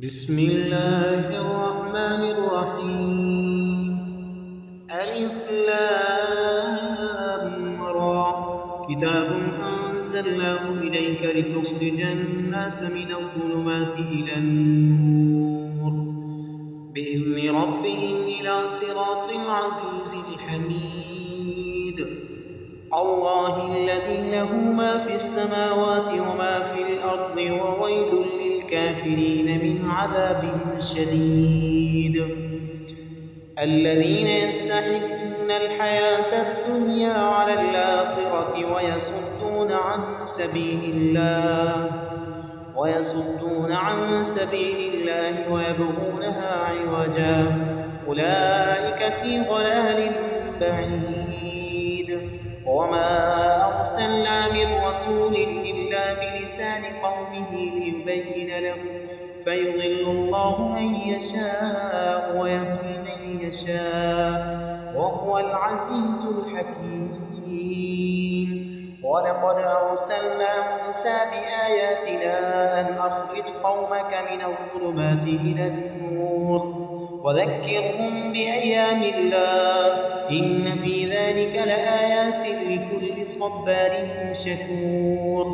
بسم الله الرحمن الرحيم. ألف لام را. كتاب أنزلناه إليك لتخرج الناس من الظلمات إلى النور بإذن ربهم إلى صراط العزيز الحميد. الله الذي له ما في السماوات وما في الأرض وويل للكافرين من عذاب شديد. الذين يستحبون الحياة الدنيا على الآخرة ويصدون عن سبيل الله ويبغونها عوجا أولئك في ضلال بعيد. وما أرسلنا من رسول إلا بلسان قومه ليبين لهم فيضل الله من يشاء ويهدي من يشاء وهو العزيز الحكيم. ولقد أرسلنا موسى بآياتنا أن أخرج قومك من الظلمات إلى النور وذكرهم بأيام الله إن في ذلك لآيات لكل صبار شكور.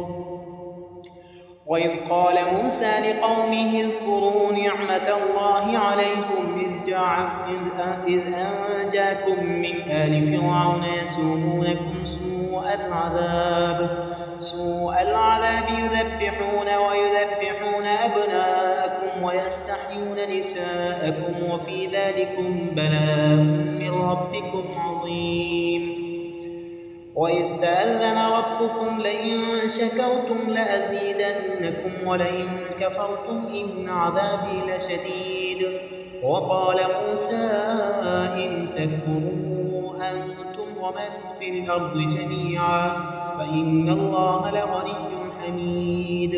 وإذ قال موسى لقومه اذكروا نعمة الله عليكم إذ أنجاكم من آل فرعون يسومونكم سوء العذاب يذبحون أبناءكم ويستحيون نساءكم وفي ذلكم بلاء من ربكم عظيم. وإذ تأذن ربكم لئن شكرتم لأزيدنكم ولئن كفرتم إن عذابي لشديد. وقال موسى إن تكفروا أنتم ومن في الأرض جميعا فإن الله لغني حميد.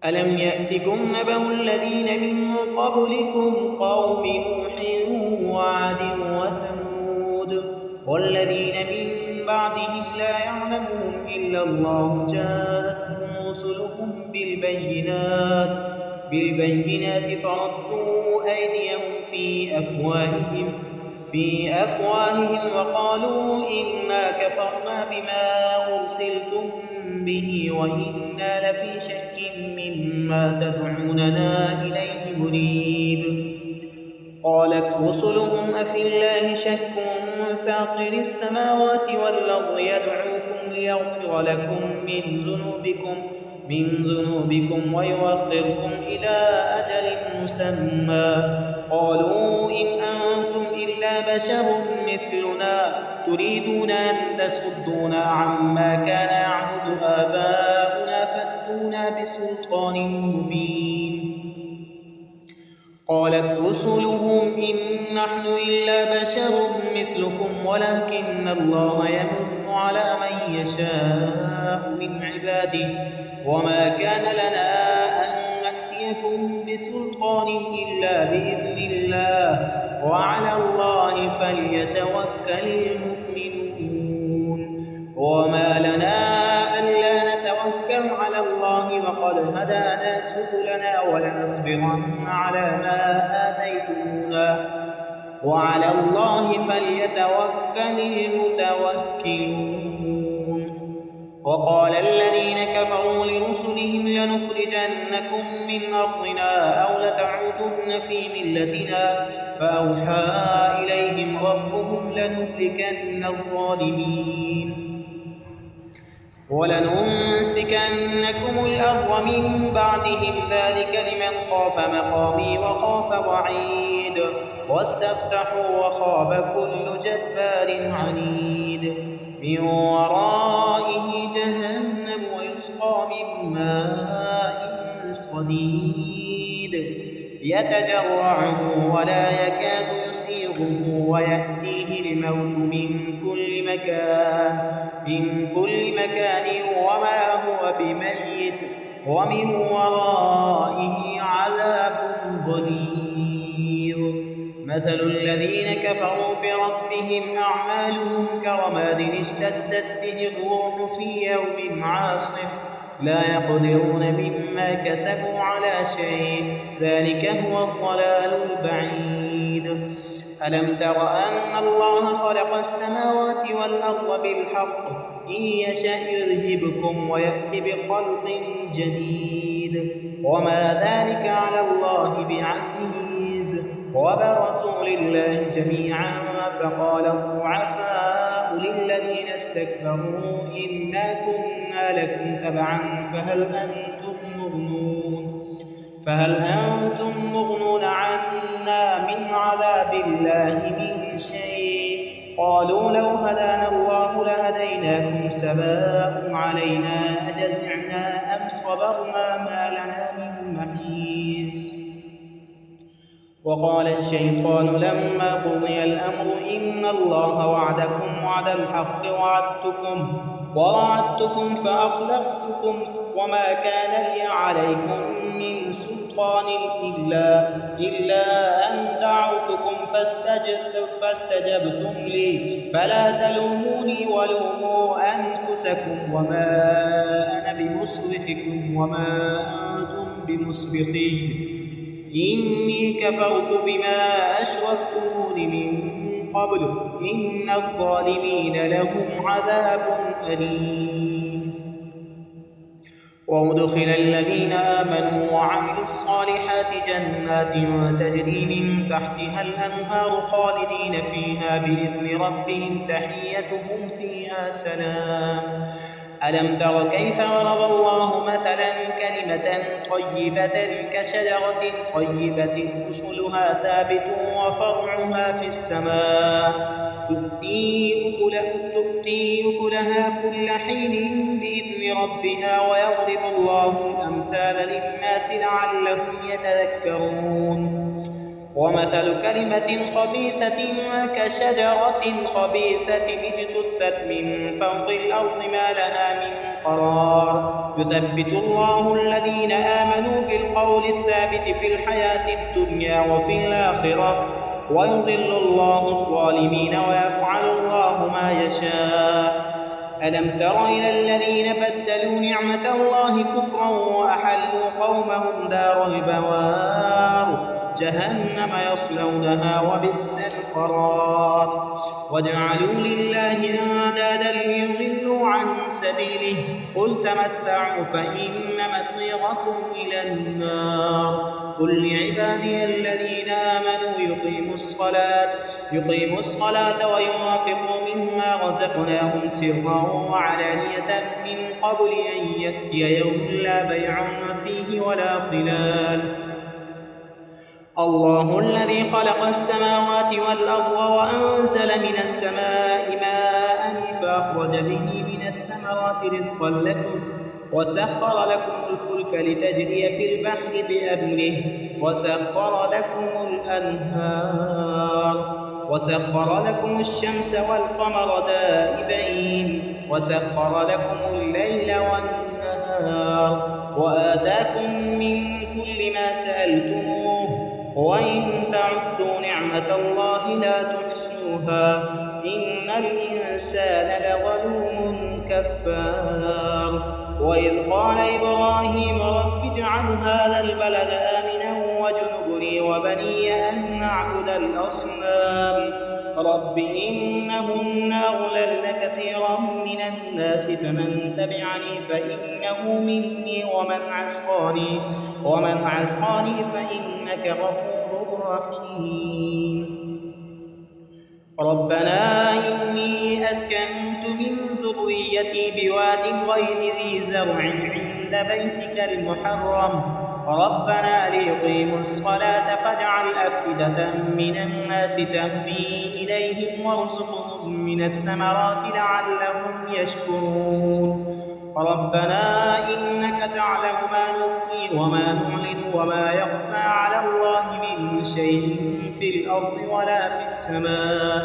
ألم يأتكم نبأ الذين من قبلكم قوم نوح وعاد وثمود والذين من بعدهم لا يعلمهم إلا الله جاءتهم رسلهم بالبينات فردوا أيديهم في أفواههم وقالوا إنا كفرنا بما أرسلتم به وإنا لفي شك مما تدعوننا إليه مريب. قالت رسلهم أفي الله شك فاطر السماوات والأرض يدعوكم ليغفر لكم من ذنوبكم ويؤخركم إلى أجل مسمى قالوا إن أنتم إلا بشر مثلنا تريدون أن تصدونا عما كان يعبد آباؤنا فأتونا بسلطان مبين. قالت رسلهم إن نحن إلا بشر مثلكم ولكن الله يمن على من يشاء من عباده وما كان لنا أن نأتيكم بسلطان إلا بإذن الله وعلى الله فليتوكل المؤمنون. وما لنا ألا نتوكل على الله وقد هدانا سبلنا ولنصبرن على ما آذيتمونا وعلى الله فليتوكل المتوكلون. وقال الذين كفروا لرسلهم لنخرجنكم من أرضنا أو لتعودن في ملتنا فأوحى إليهم ربهم لنهلكن الظالمين ولنمسكنكم الأرض من بعدهم ذلك لمن خاف مقامي وخاف وعيد واستفتحوا وخاب كل جبار عنيد. من ورائه جهنم ويسقى من ماء صديد يتجرعه ولا يكاد يسيغه ويأتيه الموت من كل مكان وما هو بميت ومن ورائه عذاب غليظ. مثل الذين كفروا بربهم أعمالهم كرماد اشتدت به الروح في يوم عاصف لا يقدرون مما كسبوا على شيء، ذلك هو الضلال البعيد. ألم تر أن الله خلق السماوات والأرض بالحق، إن يشأ يذهبكم ويأت بخلق جديد، وما ذلك على الله بعزيز. وبرزوا لله جميعا فقال الضعفاء للذين استكبروا إنا كنا لكم تبعا فهل أنتم مغنون عنا من عذاب الله من شيء؟ قالوا لو هدانا الله لهديناكم سواء علينا أجزعنا أم صبرنا ما لنا من محيص. وقال الشيطان لما قضي الأمر إن الله وعدكم وعد الحق ووعدتكم فأخلفتكم وما كان لي عليكم من سلطان إلا أن دعوتكم فاستجبتم لي فلا تلوموني ولوموا أنفسكم وما أنا بمصرخكم وما أنتم بمصرخي إني كفرت بما أشركتمون من قبل إن الظالمين لهم عذاب أليم. وأدخل الذين آمنوا وعملوا الصالحات جنات تجري من تحتها الأنهار خالدين فيها بإذن ربهم تحيتهم فيها سلام. ألم تر كيف ضرب الله مثلا كلمة طيبة كشجرة طيبة أصلها ثابت وفرعها في السماء تؤتي أكلها كل حين بإذن ربها ويضرب الله الأمثال للناس لعلهم يتذكرون. ومثل كلمة خبيثة كشجرة خبيثة اجتثت من فوق الأرض ما لها من قرار يثبت الله الذين آمنوا بالقول الثابت في الحياة الدنيا وفي الآخرة ويضل الله الظالمين ويفعل الله ما يشاء. ألم تر إلى الذين بدلوا نعمة الله كفرا وأحلوا قومهم دار البوار جهنم يصلونها وبئس القرار وجعلوا لله أندادا ليضلوا عن سبيله قل تمتعوا فإن مصيركم إلى النار. قل لعبادي الذين آمنوا يقيموا الصلاة وينفقوا مما رزقناهم سرا وعلانية من قبل أن يأتي يوم لا بيع فيه ولا خلال. الله الذي خلق السماوات والأرض وأنزل من السماء ماء فأخرج به من الثمرات رزقا لكم وسخر لكم الفلك لتجري في البحر بأمره وسخر لكم الأنهار وسخر لكم الشمس والقمر دائبين وسخر لكم الليل والنهار وآتاكم من كل ما سألتموه وإن تعدوا نعمة الله لا تحصوها إن الإنسان لظلوم كفار. وإذ قال إبراهيم رب اجعل هذا البلد آمنا واجنبني وبني أن نعبد الأصنام رب إنهن أضللن كثيرا من الناس فمن تبعني فإنه مني ومن عصاني فإنك غفور رحيم. ربنا إني أسكنت من ذريتي بواد غير ذي زرع عند بيتك المحرم ربنا ليقيموا الصلاة فاجعل أفئدة من الناس تهوي إليهم وارزقهم من الثمرات لعلهم يشكرون. ربنا إنك تعلم ما نخفي وما نعلن وما يخفى على الله من شيء في الأرض ولا في السماء.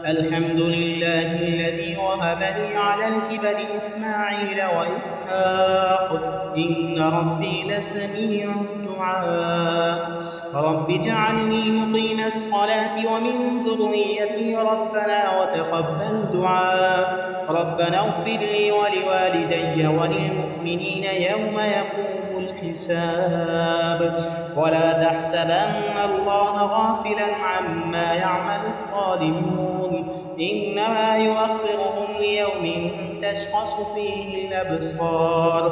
الحمد لله الذي وهب لي على الكبر إسماعيل وإسحاق إن ربي لسميع الدعاء. رب اجعلني مقيم الصلاة ومن ذريتي ربنا وتقبل دعاء. ربنا اغفر لي ولوالدي وللمؤمنين يوم يقوم الحساب. ولا تحسبن الله غافلا عما يعمل الظالمون إنما يؤخرهم ليوم تشخص فيه الأبصار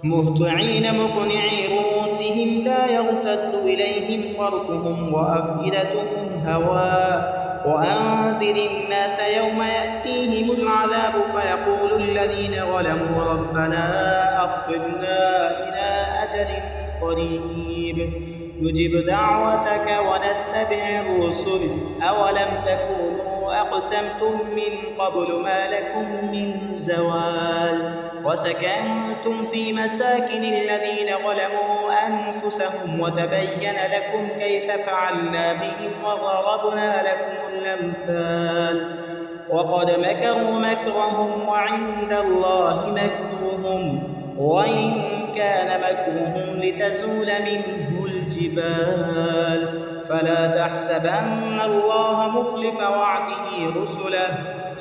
مهطعين مقنعي رؤوسهم لا يرتد إليهم طرفهم وأفئدتهم هواء. وأنذر الناس يوم يأتيهم العذاب فيقول الذين ظلموا ربنا أخرنا إلى أجل قريب نجب دعوتك ونتبع الرسل أولم تكونوا أقسمتم من قبل ما لكم من زوال. وسكنتم في مساكن الذين ظلموا أنفسهم وتبين لكم كيف فعلنا بهم وضربنا لكم الأمثال. وقد مكروا مكرهم وعند الله مكرهم وإن كان مكرهم لتزول منه الجبال. فلا تحسبن الله مخلف وعده رسله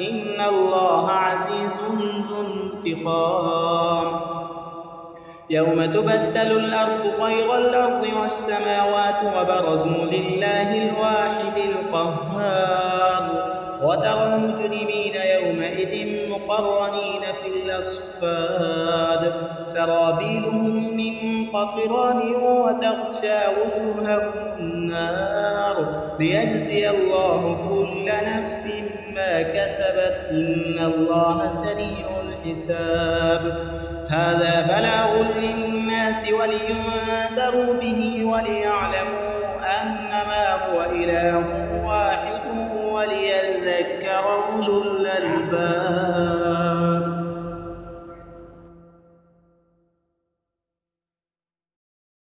إن الله عزيز ذو انتقام. يوم تبدل الأرض غير الأرض والسماوات وبرزوا لله الواحد القهار. وترى المجرمين يومئذ مقرنين في الأصفاد سرابيلهم من قطران وتغشى وجوههم النار ليجزي الله كل نفس ما كسبت إن الله سريع الحساب. هذا بلاغ للناس ولينذروا به وليعلموا أنما هو إله واحد وليذكر أولو الألباب.